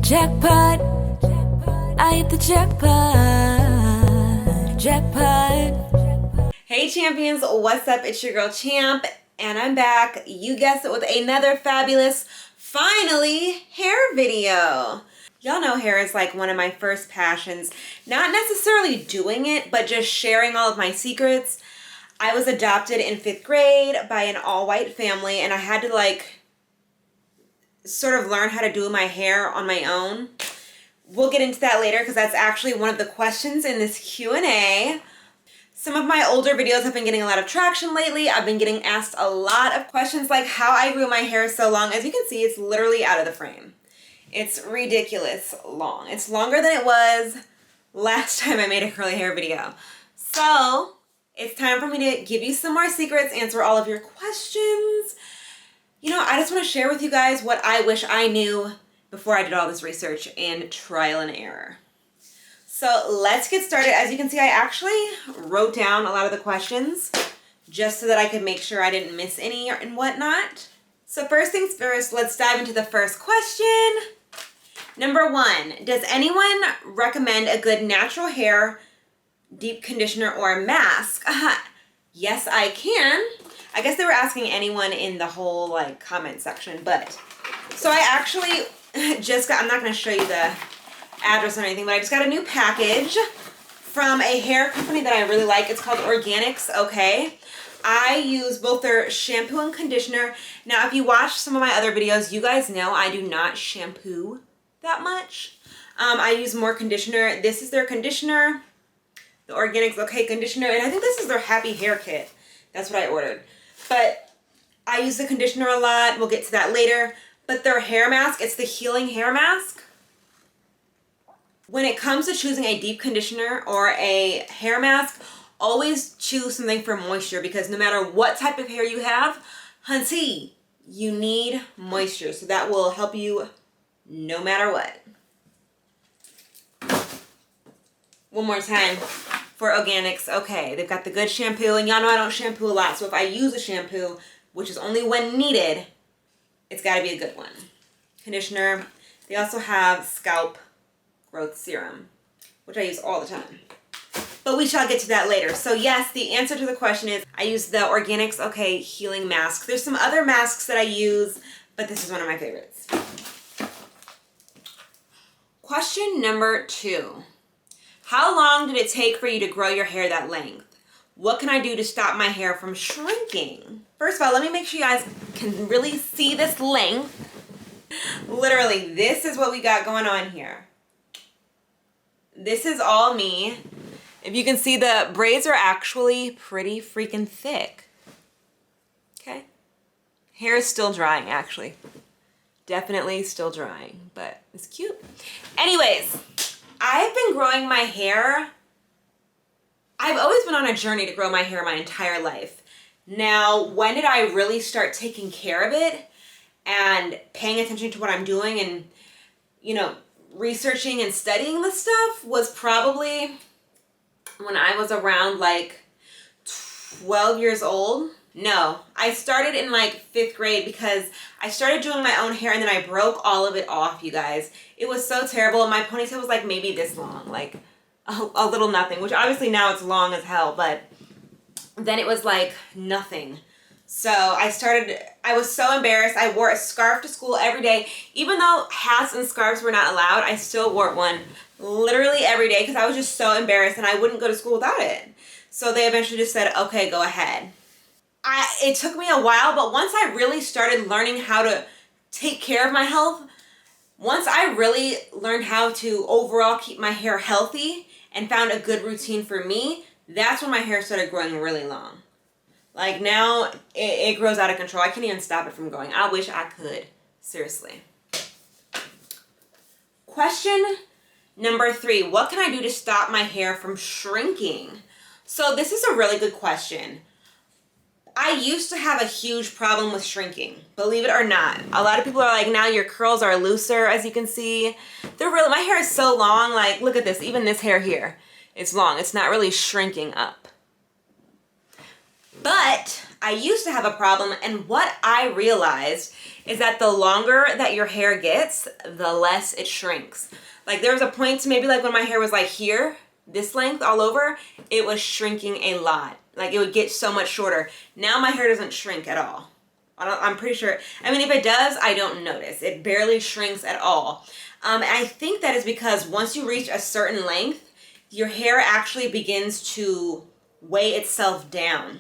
Jackpot, I hit the jackpot, jackpot. Hey champions, what's up? It's your girl Champ, and I'm back, you guessed it, with another fabulous, finally, hair video. Y'all know hair is like one of my first passions. Not necessarily doing it, but just sharing all of my secrets. I was adopted in 5th grade by an all-white family, and I had to sort of learn how to do my hair on my own. We'll get into that later because that's actually one of the questions in this Q&A. Some of my older videos have been getting a lot of traction lately. I've been getting asked a lot of questions like how I grew my hair so long. As you can see, it's literally out of the frame. It's ridiculous long. It's longer than it was last time I made a curly hair video. So it's time for me to give you some more secrets, answer all of your questions. You know, I just want to share with you guys what I wish I knew before I did all this research and trial and error. So let's get started. As you can see, I actually wrote down a lot of the questions just so that I could make sure I didn't miss any and whatnot. So first things first, let's dive into the first question. Number 1, does anyone recommend a good natural hair deep conditioner or mask? Yes, I can. I guess they were asking anyone in the whole comment section, but so I actually just got, I'm not going to show you the address or anything, but I just got a new package from a hair company that I really like. It's called Organics, okay? I use both their shampoo and conditioner. Now, if you watch some of my other videos, you guys know I do not shampoo that much. I use more conditioner. This is their conditioner, the Organics Okay conditioner, and I think this is their Happy Hair Kit. That's what I ordered. But I use the conditioner a lot. We'll get to that later. But their hair mask, it's the healing hair mask. When it comes to choosing a deep conditioner or a hair mask, always choose something for moisture, because no matter what type of hair you have, hunty, you need moisture. So that will help you no matter what. One more time for Organics Okay. They've got the good shampoo, and y'all know I don't shampoo a lot, so if I use a shampoo, which is only when needed, it's got to be a good one. Conditioner. They also have scalp growth serum, which I use all the time. But we shall get to that later. So yes, the answer to the question is I use the Organics Okay healing mask. There's some other masks that I use, but this is one of my favorites. Question number 2. How long did it take for you to grow your hair that length? What can I do to stop my hair from shrinking? First of all, let me make sure you guys can really see this length. Literally, this is what we got going on here. This is all me. If you can see, the braids are actually pretty freaking thick. Okay. Hair is still drying, actually. Definitely still drying, but it's cute. Anyways, I've been growing my hair. I've always been on a journey to grow my hair my entire life. Now, when did I really start taking care of it and paying attention to what I'm doing and, you know, researching and studying this stuff was probably when I was around 12 years old. No, I started in 5th grade because I started doing my own hair and then I broke all of it off, you guys. It was so terrible. My ponytail was maybe this long, a little nothing, which obviously now it's long as hell, but then it was nothing. So I was so embarrassed. I wore a scarf to school every day. Even though hats and scarves were not allowed, I still wore one literally every day because I was just so embarrassed and I wouldn't go to school without it. So they eventually just said, okay, go ahead. It took me a while, but once I really started learning how to take care of my health, once I really learned how to overall keep my hair healthy and found a good routine for me, that's when my hair started growing really long. Now, it grows out of control. I can't even stop it from growing. I wish I could. Seriously. Question number 3. What can I do to stop my hair from shrinking? So this is a really good question. I used to have a huge problem with shrinking, believe it or not. A lot of people are like, now your curls are looser, as you can see. My hair is so long, look at this, even this hair here. It's long, it's not really shrinking up. But I used to have a problem, and what I realized is that the longer that your hair gets, the less it shrinks. Like there was a point to maybe like when my hair was like here, this length all over, it was shrinking a lot. Like it would get so much shorter. Now my hair doesn't shrink at all. I'm pretty sure. I mean, if it does, I don't notice. It barely shrinks at all. I think that is because once you reach a certain length, your hair actually begins to weigh itself down.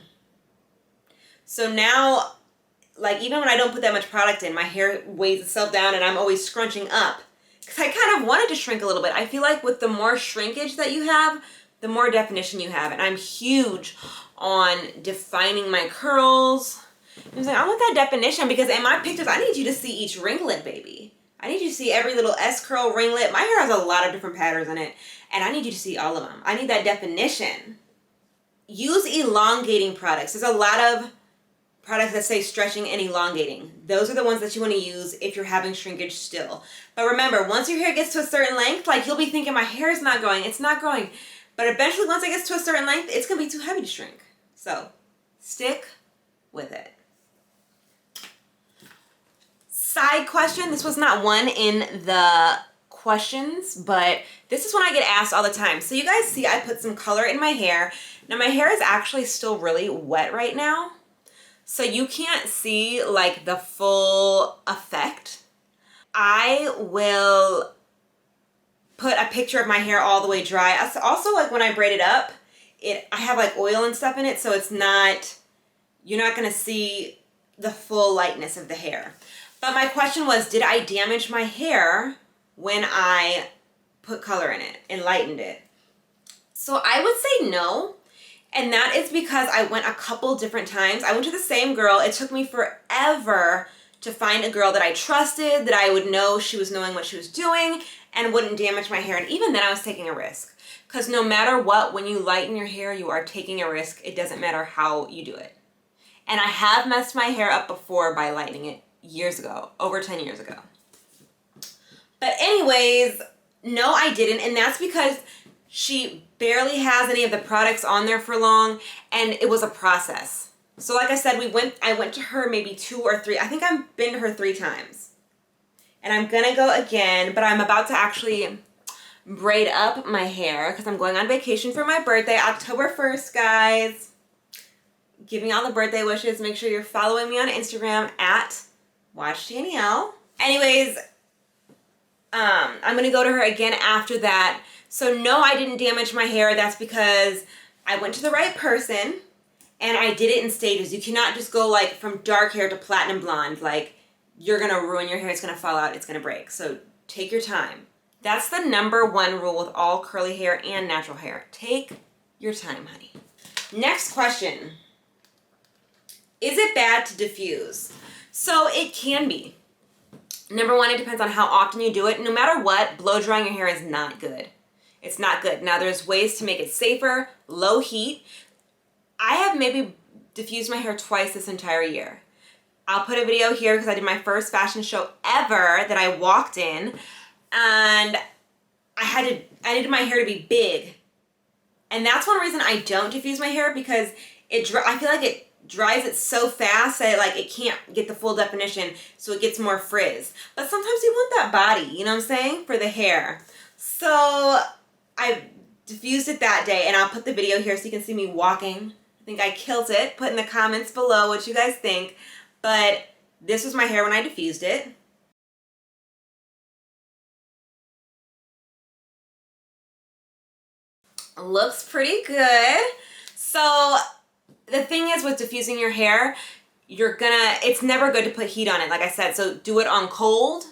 So now, like even when I don't put that much product in, my hair weighs itself down and I'm always scrunching up. Because I kind of wanted to shrink a little bit. I feel like with the more shrinkage that you have, the more definition you have. And I'm huge on defining my curls. I was like, I want that definition because in my pictures, I need you to see each ringlet, baby. I need you to see every little S-curl ringlet. My hair has a lot of different patterns in it, and I need you to see all of them. I need that definition. Use elongating products. There's a lot of products that say stretching and elongating. Those are the ones that you want to use if you're having shrinkage still. But remember, once your hair gets to a certain length, like you'll be thinking, my hair is not growing. It's not growing. But eventually, once it gets to a certain length, it's going to be too heavy to shrink. So stick with it. Side question, this was not one in the questions, but this is one I get asked all the time. So you guys see I put some color in my hair. Now my hair is actually still really wet right now, so you can't see like the full effect. I will put a picture of my hair all the way dry. Also, like when I braid it up, I have like oil and stuff in it, so it's not, you're not gonna see the full lightness of the hair. But my question was, did I damage my hair when I put color in it and lightened it? So I would say no. And that is because I went a couple different times. I went to the same girl. It took me forever to find a girl that I trusted, that I would know she was knowing what she was doing and wouldn't damage my hair. And even then I was taking a risk. Because no matter what, when you lighten your hair, you are taking a risk. It doesn't matter how you do it. And I have messed my hair up before by lightening it. Years ago, over 10 years ago. But anyways, no, I didn't. And that's because she barely has any of the products on there for long. And it was a process. So like I said, I went to her maybe 2 or 3. I think I've been to her 3 times. And I'm going to go again. But I'm about to actually braid up my hair because I'm going on vacation for my birthday, October 1st, guys. Give me all the birthday wishes. Make sure you're following me on Instagram at Watch Danielle. Anyways, I'm gonna go to her again after that. So no, I didn't damage my hair. That's because I went to the right person and I did it in stages. You cannot just go like from dark hair to platinum blonde. Like you're gonna ruin your hair. It's gonna fall out. It's gonna break. So take your time. That's the #1 rule with all curly hair and natural hair. Take your time, honey. Next question. Is it bad to diffuse? So it can be. #1, it depends on how often you do it. No matter what, blow drying your hair is not good. It's not good. Now there's ways to make it safer, low heat. I have maybe diffused my hair twice this entire year. I'll put a video here because I did my first fashion show ever that I walked in, and I needed my hair to be big. And that's one reason I don't diffuse my hair, because I feel like it dries it so fast that it can't get the full definition, so it gets more frizz. But sometimes you want that body, you know what I'm saying, for the hair. So I diffused it that day, and I'll put the video here so you can see me walking. I think I killed it. Put in the comments below what you guys think. But this was my hair when I diffused it. Looks pretty good. So the thing is with diffusing your hair, it's never good to put heat on it, like I said. So do it on cold,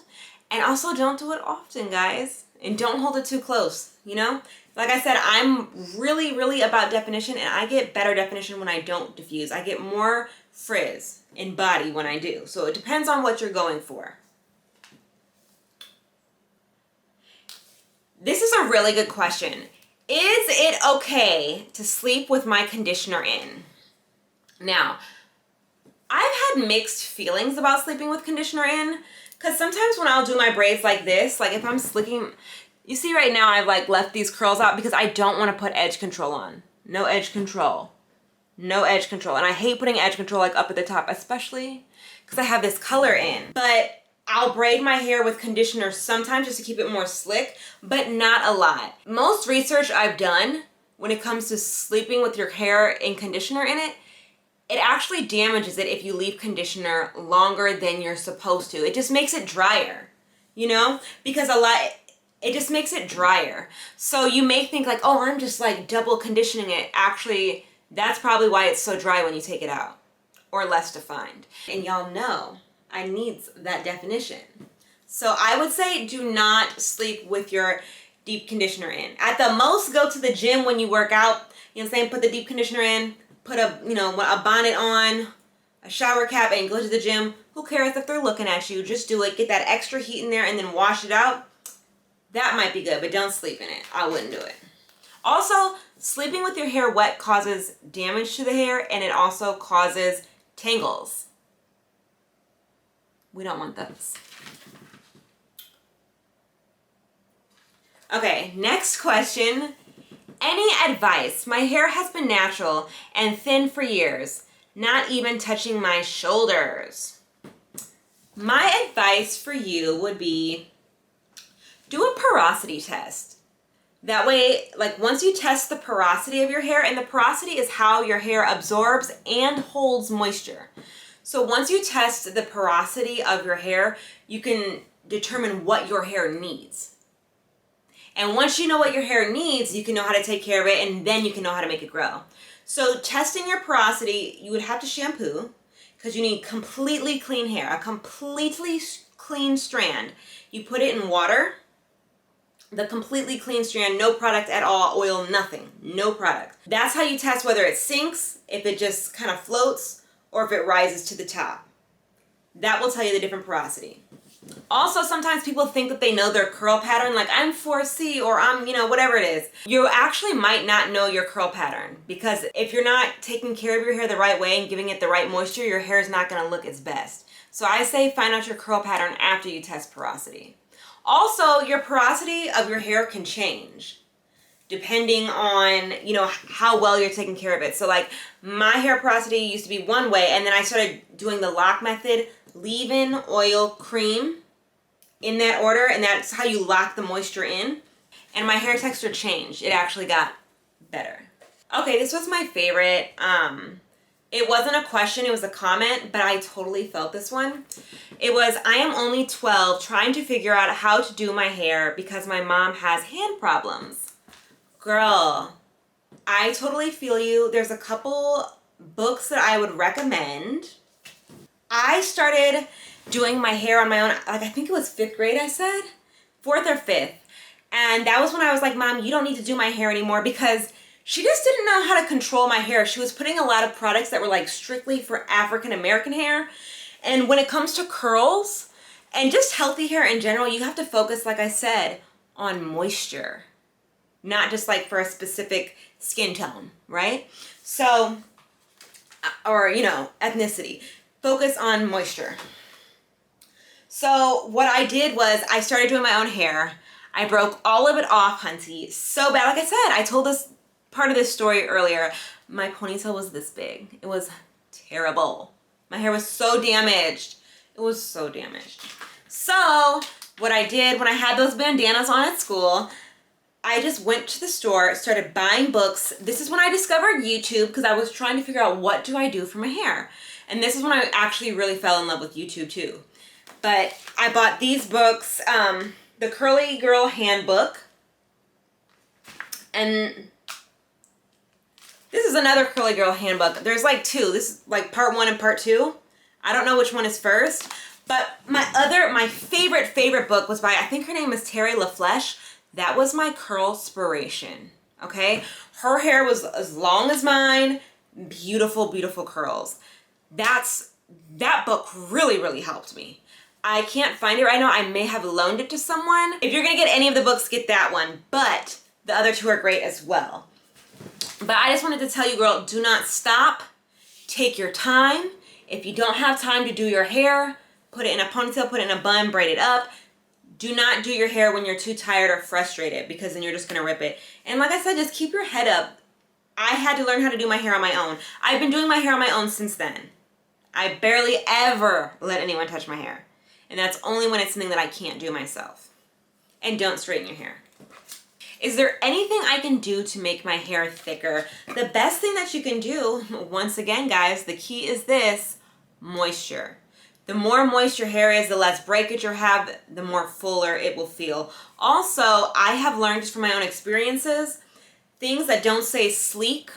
and also don't do it often, guys. And don't hold it too close, you know? Like I said, I'm really, really about definition, and I get better definition when I don't diffuse. I get more frizz in body when I do. So it depends on what you're going for. This is a really good question. Is it okay to sleep with my conditioner in? Now, I've had mixed feelings about sleeping with conditioner in, because sometimes when I'll do my braids like this, like if I'm slicking, you see right now I've left these curls out because I don't want to put edge control on. No edge control. No edge control. And I hate putting edge control up at the top, especially because I have this color in. But I'll braid my hair with conditioner sometimes just to keep it more slick, but not a lot. Most research I've done when it comes to sleeping with your hair in conditioner in it, it actually damages it if you leave conditioner longer than you're supposed to. It just makes it drier, you know? Because it just makes it drier. So you may think like, oh, I'm just like double conditioning it. Actually, that's probably why it's so dry when you take it out, or less defined. And y'all know I need that definition. So I would say do not sleep with your deep conditioner in. At the most, go to the gym when you work out, you know what I'm saying? Put the deep conditioner in, put a bonnet on, a shower cap, and go to the gym. Who cares if they're looking at you? Just do it. Get that extra heat in there and then wash it out. That might be good, but don't sleep in it. I wouldn't do it. Also, sleeping with your hair wet causes damage to the hair, and it also causes tangles. We don't want those. Okay, next question. Any advice? My hair has been natural and thin for years, not even touching my shoulders. My advice for you would be do a porosity test. That way, like once you test the porosity of your hair, and the porosity is how your hair absorbs and holds moisture. So once you test the porosity of your hair, you can determine what your hair needs. And once you know what your hair needs, you can know how to take care of it, and then you can know how to make it grow. So testing your porosity, you would have to shampoo because you need completely clean hair, a completely clean strand. You put it in water, the completely clean strand, no product at all, oil, nothing, no product. That's how you test whether it sinks, if it just kind of floats, or if it rises to the top. That will tell you the different porosity. Also, sometimes people think that they know their curl pattern, like I'm 4C or I'm, whatever it is. You actually might not know your curl pattern, because if you're not taking care of your hair the right way and giving it the right moisture, your hair is not going to look its best. So I say find out your curl pattern after you test porosity. Also, your porosity of your hair can change depending on, how well you're taking care of it. So like my hair porosity used to be one way, and then I started doing the lock method, leave-in, oil, cream, in that order, and that's how you lock the moisture in. And my hair texture changed. It actually got better. Okay, this was my favorite. It wasn't a question, it was a comment, but I totally felt this one. It was, I am only 12 trying to figure out how to do my hair because my mom has hand problems. Girl, I totally feel you. There's a couple books that I would recommend. I started doing my hair on my own, like I think it was 5th grade, I said? 4th or 5th. And that was when I was like, Mom, you don't need to do my hair anymore, because she just didn't know how to control my hair. She was putting a lot of products that were like strictly for African American hair. And when it comes to curls and just healthy hair in general, you have to focus, like I said, on moisture. Not just like for a specific skin tone, right? So, or, ethnicity. Focus on moisture. So what I did was I started doing my own hair. I broke all of it off, hunty, so bad. Like I said, I told this part of this story earlier. My ponytail was this big. It was terrible. My hair was so damaged. It was so damaged. So what I did when I had those bandanas on at school, I just went to the store, started buying books. This is when I discovered YouTube, because I was trying to figure out what do I do for my hair. And this is when I actually really fell in love with YouTube too. But I bought these books, the Curly Girl Handbook, and this is another Curly Girl Handbook. There's like 2. This is like part 1 and part 2. I don't know which one is first. But my favorite book was by, I think her name is Terry LaFleche. That was my curl-spiration, okay? Her hair was as long as mine, beautiful, beautiful curls. That book really, really helped me. I can't find it right now. I may have loaned it to someone. If you're gonna get any of the books, get that one, but the other 2 are great as well. But I just wanted to tell you, girl, do not stop. Take your time. If you don't have time to do your hair, put it in a ponytail, put it in a bun, braid it up. Do not do your hair when you're too tired or frustrated, because then you're just gonna rip it. And like I said, just keep your head up. I had to learn how to do my hair on my own. I've been doing my hair on my own since then. I barely ever let anyone touch my hair. And that's only when it's something that I can't do myself. And don't straighten your hair. Is there anything I can do to make my hair thicker? The best thing that you can do, once again, guys, the key is this: moisture. The more moist your hair is, the less breakage you have, the more fuller it will feel. Also, I have learned just from my own experiences, things that don't say sleek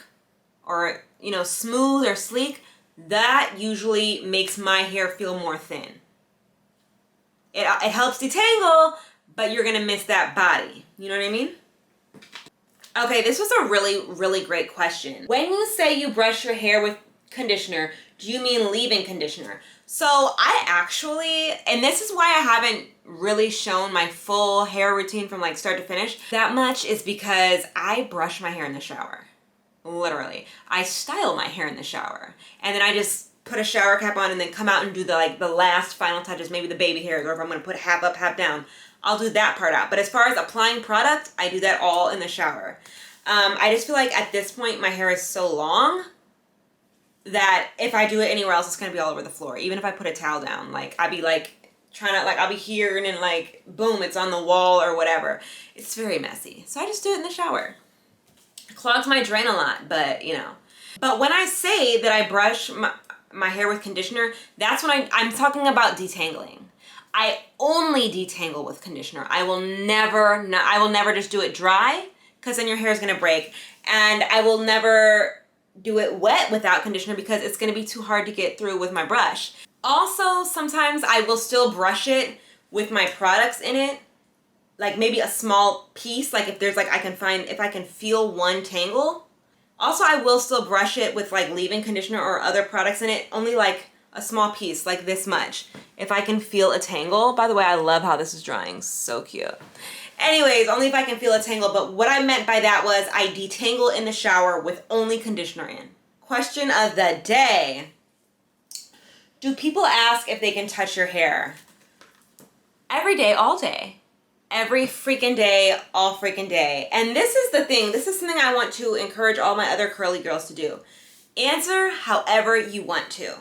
or, you know, smooth or sleek, that usually makes my hair feel more thin. It helps detangle, but you're gonna miss that body. You know what I mean? Okay, this was a really, really great question. When you say you brush your hair with conditioner, do you mean leave-in conditioner? So I actually, and this is why I haven't really shown my full hair routine from like start to finish that much, is because I brush my hair in the shower. Literally. I style my hair in the shower. And then I just put a shower cap on and then come out and do the last final touches, maybe the baby hairs, or if I'm gonna put half up, half down, I'll do that part out. But as far as applying product, I do that all in the shower. I just feel like at this point my hair is so long that if I do it anywhere else, it's gonna be all over the floor. Even if I put a towel down, like I'd be like trying to, like I'll be here and then like boom, it's on the wall or whatever. It's very messy. So I just do it in the shower. It clogs my drain a lot, but you know. But when I say that I brush my hair with conditioner, that's when I'm talking about detangling. I only detangle with conditioner. I will never just do it dry, because then your hair is gonna break. And I will never do it wet without conditioner because it's gonna be too hard to get through with my brush. Also, sometimes I will still brush it with my products in it, like maybe a small piece, like if there's like, if I can feel one tangle. Also, I will still brush it with like leave-in conditioner or other products in it, only like a small piece, like this much. If I can feel a tangle. By the way, I love how this is drying, so cute. Anyways, only if I can feel a tangle, but what I meant by that was I detangle in the shower with only conditioner in. Question of the day. Do people ask if they can touch your hair? Every day, all day. Every freaking day, all freaking day. And this is the thing. This is something I want to encourage all my other curly girls to do. Answer however you want to.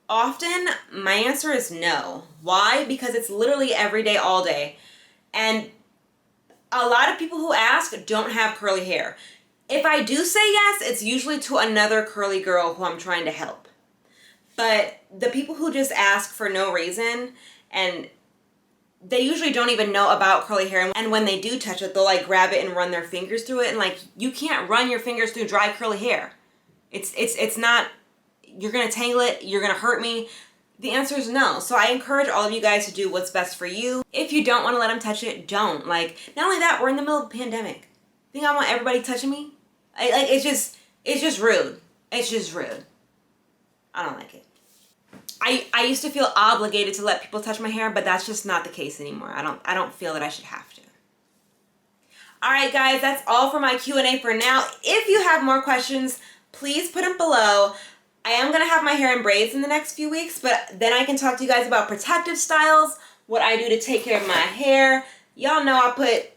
Often, my answer is no. Why? Because it's literally every day, all day. And a lot of people who ask don't have curly hair. If I do say yes, it's usually to another curly girl who I'm trying to help. But the people who just ask for no reason, and they usually don't even know about curly hair, and when they do touch it, they'll like grab it and run their fingers through it, and like, you can't run your fingers through dry curly hair. It's not, you're gonna tangle it, you're gonna hurt me. The answer is no. So I encourage all of you guys to do what's best for you. If you don't want to let them touch it, don't. Like, not only that, we're in the middle of a pandemic. Think I want everybody touching me? It's just rude. It's just rude. I don't like it. I used to feel obligated to let people touch my hair, but that's just not the case anymore. I don't feel that I should have to. All right, guys, that's all for my Q&A for now. If you have more questions, please put them below. I am going to have my hair in braids in the next few weeks, but then I can talk to you guys about protective styles, what I do to take care of my hair. Y'all know I put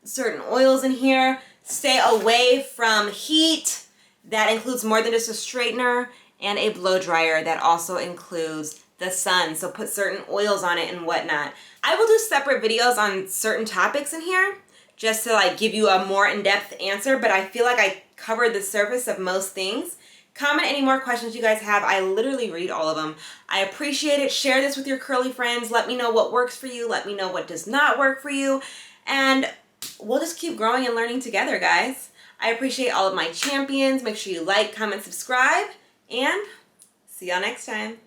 certain oils in here. Stay away from heat. That includes more than just a straightener, and a blow dryer that also includes the sun. So put certain oils on it and whatnot. I will do separate videos on certain topics in here just to like give you a more in-depth answer, but I feel like I covered the surface of most things. Comment any more questions you guys have. I literally read all of them. I appreciate it. Share this with your curly friends. Let me know what works for you. Let me know what does not work for you. And we'll just keep growing and learning together, guys. I appreciate all of my champions. Make sure you like, comment, subscribe, and see y'all next time.